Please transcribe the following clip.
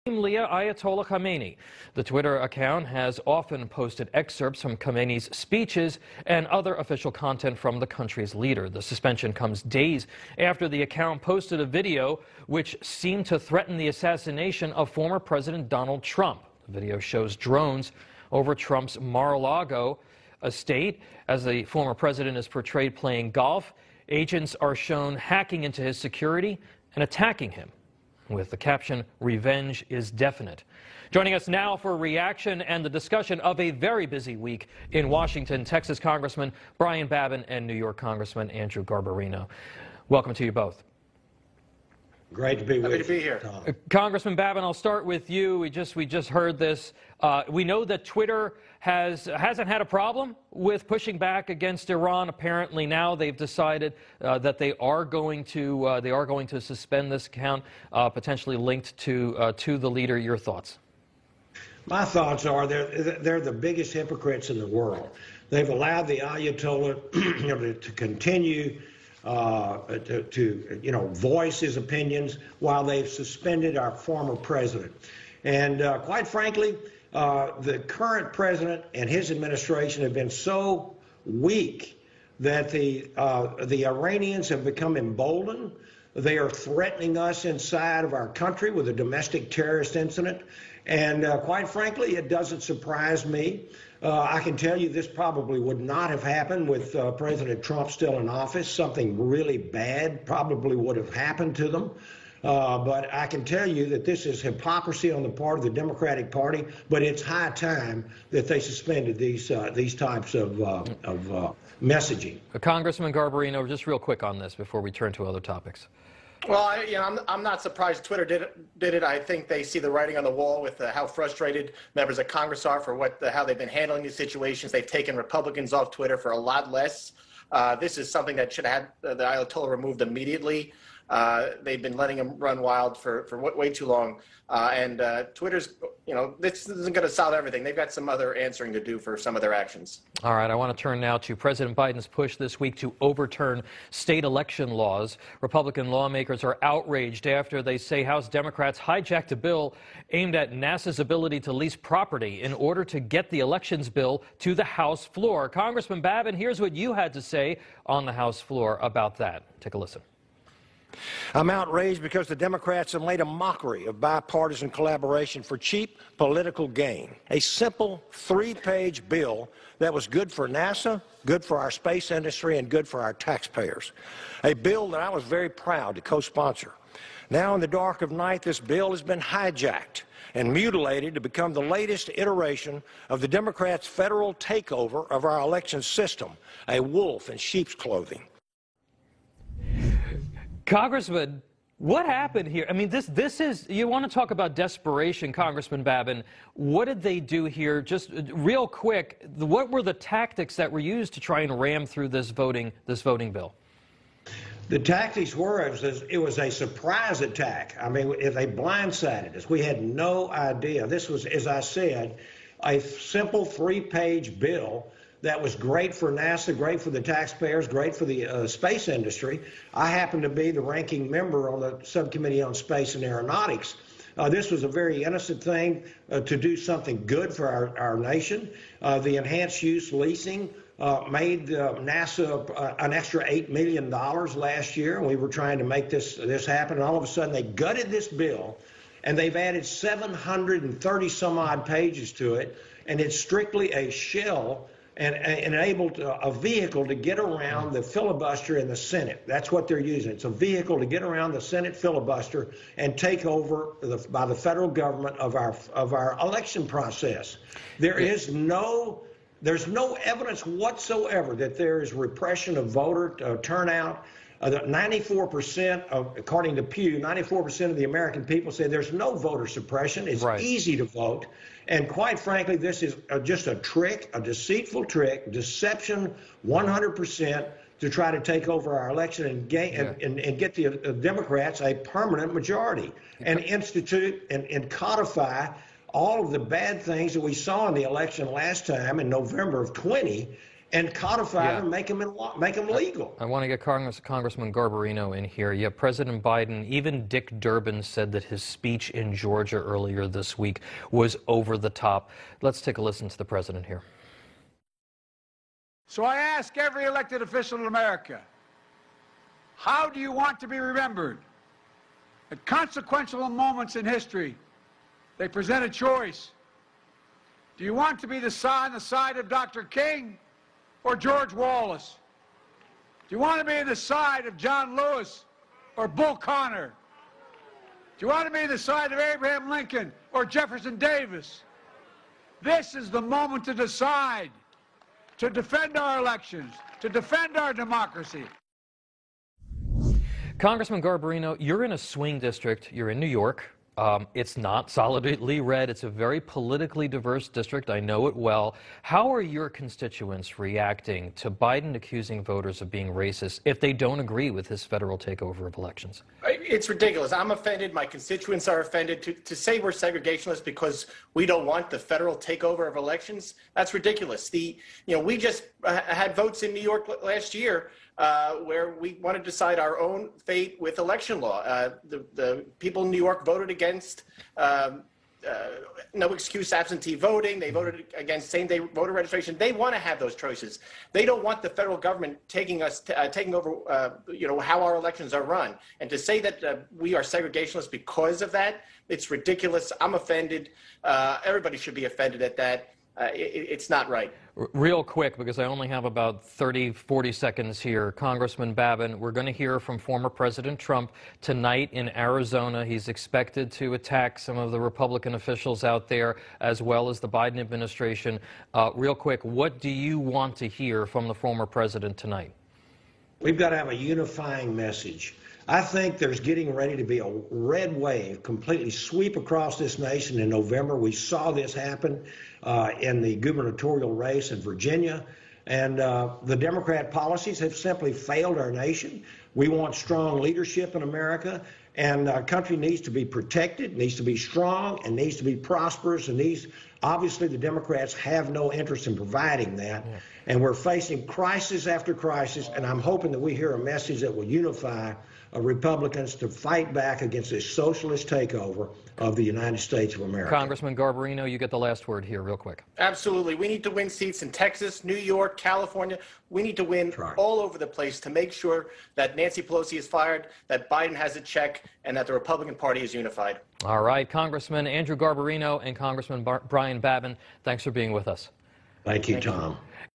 Leah Ayatollah Khamenei. The Twitter account has often posted excerpts from Khamenei's speeches and other official content from the country's leader. The suspension comes days after the account posted a video which seemed to threaten the assassination of former President Donald Trump. The video shows drones over Trump's Mar-a-Lago estate as the former president is portrayed playing golf. Agents are shown hacking into his security and attacking him, with the caption, "Revenge is definite." Joining us now for a reaction and the discussion of a very busy week in Washington, Texas Congressman Brian Babin and New York Congressman Andrew Garbarino. Welcome to you both. Great to be with you. Happy to be here. Congressman Babin, I'll start with you. We just heard this. We know that Twitter hasn't had a problem with pushing back against Iran. Apparently now they've decided that they are going to suspend this account, potentially linked to the leader. Your thoughts? My thoughts are they're the biggest hypocrites in the world. They've allowed the Ayatollah to continue to voice his opinions while they've suspended our former president. And quite frankly, the current president and his administration have been so weak that the Iranians have become emboldened. They are threatening us inside of our country with a domestic terrorist incident. And quite frankly, it doesn't surprise me. I can tell you this probably would not have happened with President Trump still in office. Something really bad probably would have happened to them. But I can tell you that this is hypocrisy on the part of the Democratic Party, but it's high time that they suspended these types of messaging. Congressman Garbarino, just real quick on this before we turn to other topics. Well, I'm not surprised Twitter did it. I think they see the writing on the wall with how frustrated members of Congress are for how they've been handling these situations. They've taken Republicans off Twitter for a lot less. This is something that should have had the Ayatollah removed immediately. They've been letting him run wild for way too long. And Twitter's, this isn't going to solve everything. They've got some other answering to do for some of their actions. All right, I want to turn now to President Biden's push this week to overturn state election laws. Republican lawmakers are outraged after they say House Democrats hijacked a bill aimed at NASA's ability to lease property in order to get the elections bill to the House floor. Congressman Babin, here's what you had to say on the House floor about that. Take a listen. I'm outraged because the Democrats have made a mockery of bipartisan collaboration for cheap political gain. A simple 3-page bill that was good for NASA, good for our space industry, and good for our taxpayers. A bill that I was very proud to co-sponsor. Now, in the dark of night, this bill has been hijacked and mutilated to become the latest iteration of the Democrats' federal takeover of our election system, a wolf in sheep's clothing. Congressman, what happened here? I mean, this is, you want to talk about desperation, Congressman Babin. What did they do here? Just real quick, what were the tactics that were used to try and ram through this voting bill? The tactics were, it was a surprise attack. I mean, they blindsided us. We had no idea. This was, as I said, a simple 3-page bill that was great for NASA, great for the taxpayers, great for the space industry. I happen to be the ranking member on the Subcommittee on Space and Aeronautics. This was a very innocent thing to do something good for our nation. The enhanced use leasing made NASA an extra $8 million last year, and we were trying to make this happen. And all of a sudden, they gutted this bill, and they've added 730 some odd pages to it, and it's strictly a shell and enabled a vehicle to get around the filibuster in the Senate. That's what they're using. It's a vehicle to get around the Senate filibuster and take over by the federal government of our election process. There's no evidence whatsoever that there is repression of voter turnout. 94%, according to Pew, 94% of the American people say there's no voter suppression. It's easy to vote. And quite frankly, this is just a trick, a deceitful trick, deception 100% to try to take over our election and get the Democrats a permanent majority and institute and codify all of the bad things that we saw in the election last time in November of 20 and codify them, make them legal. I want to get Congressman Garbarino in here. Yeah, President Biden, even Dick Durbin said that his speech in Georgia earlier this week was over the top. Let's take a listen to the president here. So I ask every elected official in America, how do you want to be remembered? At consequential moments in history, they present a choice. Do you want to be on the side of Dr. King or George Wallace? Do you want to be on the side of John Lewis or Bull Connor? Do you want to be on the side of Abraham Lincoln or Jefferson Davis? This is the moment to decide, to defend our elections, to defend our democracy. Congressman Garbarino, you're in a swing district. You're in New York. It's not solidly red. It's a very politically diverse district. I know it well. How are your constituents reacting to Biden accusing voters of being racist if they don't agree with his federal takeover of elections? It's ridiculous. I'm offended. My constituents are offended. To say we're segregationists because we don't want the federal takeover of elections, that's ridiculous. We just had votes in New York last year where we want to decide our own fate with election law. The people in New York voted against no excuse absentee voting. They voted against same-day voter registration. They want to have those choices. They don't want the federal government taking over, how our elections are run. And to say that we are segregationists because of that, it's ridiculous. I'm offended. Everybody should be offended at that. It's not right. Real quick, because I only have about 40 seconds here. Congressman Babin, we're going to hear from former President Trump tonight in Arizona. He's expected to attack some of the Republican officials out there, as well as the Biden administration. Real quick, what do you want to hear from the former president tonight? We've got to have a unifying message. I think there's getting ready to be a red wave completely sweep across this nation in November. We saw this happen in the gubernatorial race in Virginia. And the Democrat policies have simply failed our nation. We want strong leadership in America. And our country needs to be protected, needs to be strong, and needs to be prosperous. And obviously, the Democrats have no interest in providing that. Yeah. And we're facing crisis after crisis. And I'm hoping that we hear a message that will unify Republicans to fight back against this socialist takeover of the United States of America. Congressman Garbarino, you get the last word here real quick. Absolutely. We need to win seats in Texas, New York, California. We need to win all over the place to make sure that Nancy Pelosi is fired, that Biden has a check, and that the Republican Party is unified. All right. Congressman Andrew Garbarino and Congressman Brian Babin, thanks for being with us. Thank you, Tom.